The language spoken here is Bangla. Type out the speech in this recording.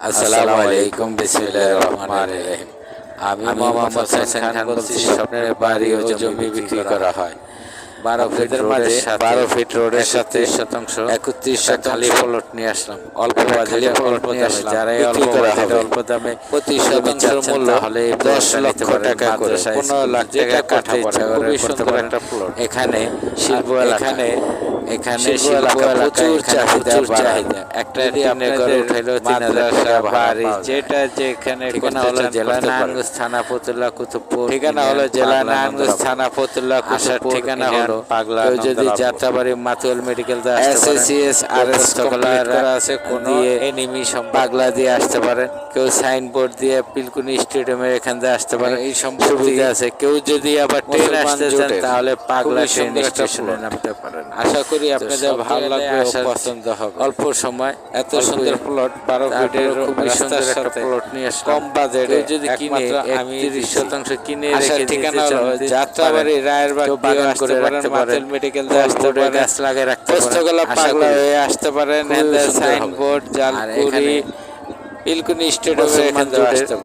আসসালামু আলাইকুম, বিসমিল্লাহির রহমানির রহিম। আমি মোহাম্মদ হোসেন খান বলছি। স্বপ্নের বাড়ি ও জমি বিক্রি করা হয় 12 ফিট রোডের সাথে 31% খালি প্লট নিয়ে আসলাম। অল্প বাজেটে অল্প দামে, যারা অল্প দামে প্রতি শতাংশের মূল্য হলে 10 লক্ষ টাকা করে, 15 লাখ টাকা কাঠা পড়ে। খুবই সুন্দর একটা প্লট। এখানে শিল্প এলাকা প্রচুর চাহিদা। একটা টিনের ঘর উঠাইলেও 3000 টাকা বাড়ি, যেটা যেখানে ঠিকানা হলো জেলা নারায়ণগঞ্জ থানা ফতুল্লা কুতুবপুর। ঠিকানা হলো পাগলা। কেউ যদি Jatrabari Matuail medical এসএসসিএস RS complete করা আছে, কোন এনিমি পাগলা দিয়ে আসতে পারেন। কেউ সাইনবোর্ড দিয়ে পিলকুনি স্টেডিয়ামের এখান দিয়ে আসতে পারেন, এই সুবিধা আছে। কেউ যদি আবার ট্রেন আসতে চান তাহলে পাগলা ট্রেন স্টেশনে নামতে পারেন। আশা করি আপনাদের ভালো লাগবে ও পছন্দ হবে। অল্প সময় এত সুন্দর প্লট, 12 ফিটের খুবই সুন্দর একটা প্লট নিয়ে আসলাম। কম বাজেটে যদি কিনে 31% কিনে রেখে ঠিকানা হলো যাত্রাবাড়ি রায়েরবাগ বাগান করে রাখতে পারেন। মেডিকেল দিয়ে আসতে পারেন, গাছ লাগিয়ে রাখতে পারেন। পাগলা হয়ে আসতে পারেন। সাইনবোর্ড জালকুড়ি পিলকুনি স্টেডিয়ামে এখান থেকে আসতে